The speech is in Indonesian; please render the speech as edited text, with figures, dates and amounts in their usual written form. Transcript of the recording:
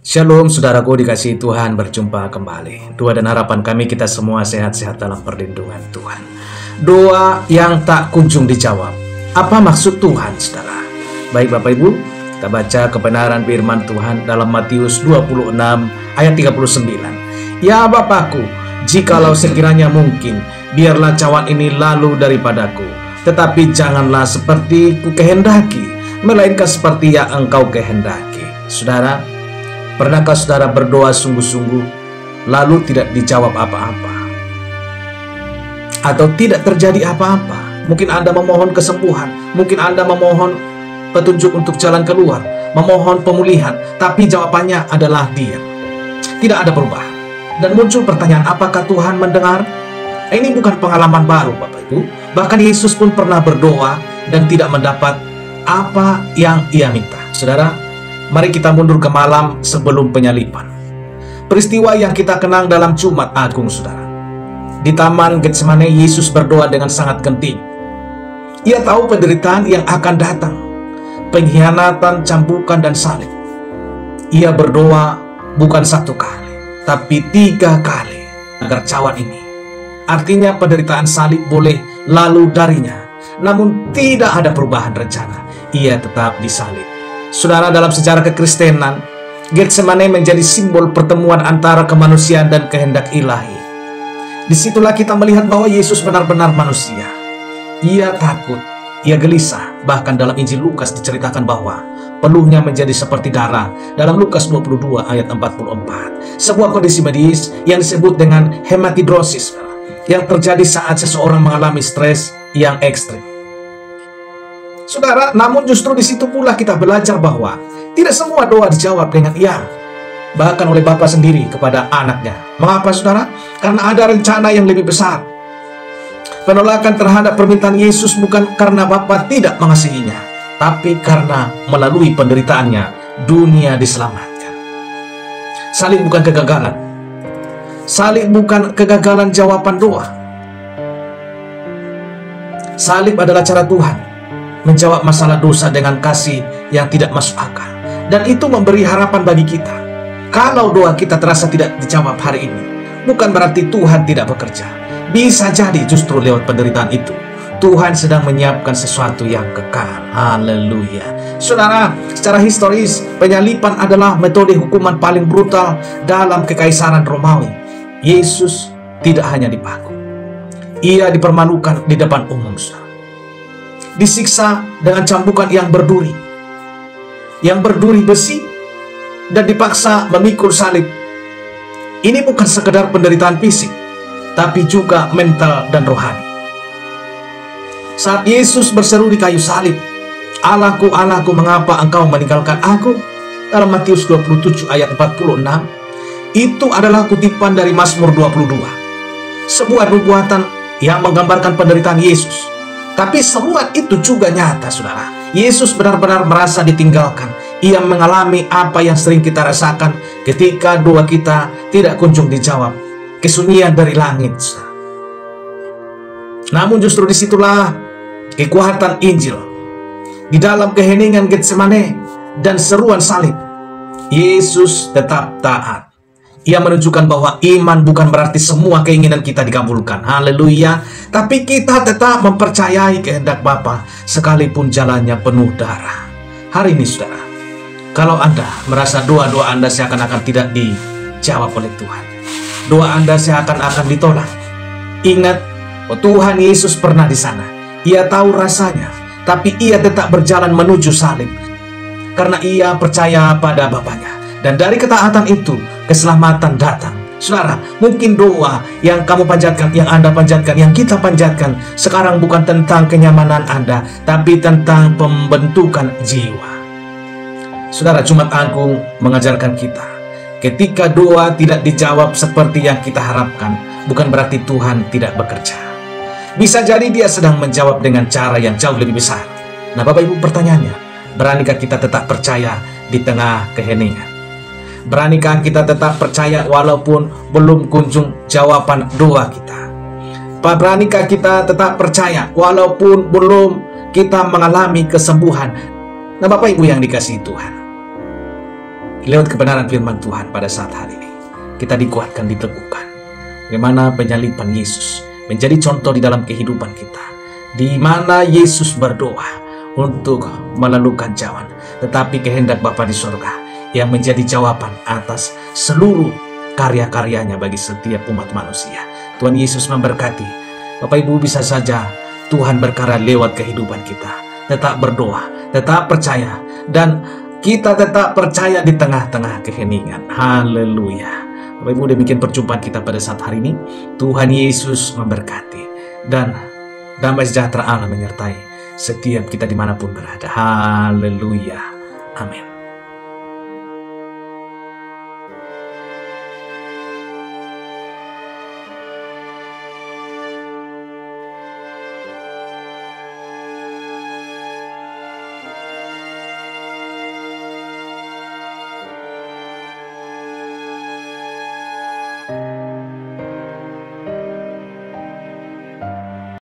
Shalom saudaraku dikasihi Tuhan, berjumpa kembali. Doa dan harapan kami kita semua sehat-sehat dalam perlindungan Tuhan. Doa yang tak kunjung dijawab. Apa maksud Tuhan, saudara? Baik Bapak Ibu, kita baca kebenaran firman Tuhan dalam Matius 26 ayat 39. Ya Bapakku, jikalau sekiranya mungkin, biarlah cawan ini lalu daripadaku. Tetapi janganlah seperti ku kehendaki, melainkan seperti yang engkau kehendaki. Saudara, pernahkah saudara berdoa sungguh-sungguh lalu tidak dijawab apa-apa? Atau tidak terjadi apa-apa? Mungkin Anda memohon kesembuhan, mungkin Anda memohon petunjuk untuk jalan keluar, memohon pemulihan, tapi jawabannya adalah diam. Tidak ada perubahan. Dan muncul pertanyaan, apakah Tuhan mendengar? Ini bukan pengalaman baru Bapak Ibu. Bahkan Yesus pun pernah berdoa dan tidak mendapat apa yang ia minta. Saudara, mari kita mundur ke malam sebelum penyaliban. Peristiwa yang kita kenang dalam Jumat Agung, saudara. Di Taman Getsemane, Yesus berdoa dengan sangat genting. Ia tahu penderitaan yang akan datang, pengkhianatan, cambukan, dan salib. Ia berdoa bukan satu kali, tapi 3 kali agar cawan ini, artinya penderitaan salib, boleh lalu darinya. Namun tidak ada perubahan rencana. Ia tetap disalib. Saudara, dalam sejarah kekristenan, Getsemane menjadi simbol pertemuan antara kemanusiaan dan kehendak ilahi. Disitulah kita melihat bahwa Yesus benar-benar manusia. Ia takut, ia gelisah. Bahkan dalam Injil Lukas diceritakan bahwa peluhnya menjadi seperti darah dalam Lukas 22 ayat 44. Sebuah kondisi medis yang disebut dengan hematidrosis, yang terjadi saat seseorang mengalami stres yang ekstrim. Saudara, namun justru di situ pula kita belajar bahwa tidak semua doa dijawab dengan iya, bahkan oleh Bapa sendiri kepada anaknya. Mengapa, saudara? Karena ada rencana yang lebih besar. Penolakan terhadap permintaan Yesus bukan karena Bapa tidak mengasihinya, tapi karena melalui penderitaannya dunia diselamatkan. Salib bukan kegagalan. Salib bukan kegagalan jawaban doa. Salib adalah cara Tuhan menjawab masalah dosa dengan kasih yang tidak masuk akal. Dan itu memberi harapan bagi kita. Kalau doa kita terasa tidak dijawab hari ini, bukan berarti Tuhan tidak bekerja. Bisa jadi justru lewat penderitaan itu, Tuhan sedang menyiapkan sesuatu yang kekal. Haleluya. Saudara, secara historis, penyaliban adalah metode hukuman paling brutal dalam kekaisaran Romawi. Yesus tidak hanya dipaku, ia dipermalukan di depan umum, saudara. Disiksa dengan cambukan yang berduri besi, dan dipaksa memikul salib. Ini bukan sekedar penderitaan fisik, tapi juga mental dan rohani. Saat Yesus berseru di kayu salib, "Allahku, Allahku, mengapa engkau meninggalkan aku?" dalam Matius 27 ayat 46, itu adalah kutipan dari Mazmur 22, sebuah nubuatan yang menggambarkan penderitaan Yesus. Tapi semua itu juga nyata, saudara. Yesus benar-benar merasa ditinggalkan. Ia mengalami apa yang sering kita rasakan ketika doa kita tidak kunjung dijawab. Kesunyian dari langit, saudara. Namun justru disitulah kekuatan Injil. Di dalam keheningan Getsemane dan seruan salib, Yesus tetap taat. Ia menunjukkan bahwa iman bukan berarti semua keinginan kita dikabulkan. Haleluya. Tapi kita tetap mempercayai kehendak Bapa sekalipun jalannya penuh darah. Hari ini, saudara, kalau Anda merasa doa-doa Anda seakan-akan tidak dijawab oleh Tuhan, doa Anda seakan-akan ditolak, ingat, Tuhan Yesus pernah di sana. Ia tahu rasanya, tapi ia tetap berjalan menuju salib karena ia percaya pada Bapanya. Dan dari ketaatan itu, keselamatan datang. Saudara, mungkin doa yang kamu panjatkan, yang Anda panjatkan, yang kita panjatkan sekarang bukan tentang kenyamanan Anda, tapi tentang pembentukan jiwa. Saudara, Jumat Agung mengajarkan kita, ketika doa tidak dijawab seperti yang kita harapkan, bukan berarti Tuhan tidak bekerja. Bisa jadi Dia sedang menjawab dengan cara yang jauh lebih besar. Nah, Bapak Ibu, pertanyaannya, beranikah kita tetap percaya di tengah keheningan? Beranikah kita tetap percaya walaupun belum kunjung jawaban doa kita? Beranikah kita tetap percaya walaupun belum kita mengalami kesembuhan? Nah, Bapak Ibu yang dikasihi Tuhan, lewat kebenaran firman Tuhan pada saat hari ini. Kita dikuatkan, diteguhkan. Bagaimana penyaliban Yesus menjadi contoh di dalam kehidupan kita. Di mana Yesus berdoa untuk melalukan jalan. Tetapi kehendak Bapa di sorga yang menjadi jawaban atas seluruh karya-karyanya bagi setiap umat manusia. Tuhan Yesus memberkati. Bapak Ibu, bisa saja Tuhan berkarya lewat kehidupan kita. Tetap berdoa, tetap percaya, dan kita tetap percaya di tengah-tengah keheningan. Haleluya. Bapak Ibu, demikian perjumpaan kita pada saat hari ini. Tuhan Yesus memberkati. Dan damai sejahtera Allah menyertai setiap kita dimanapun berada. Haleluya. Amin.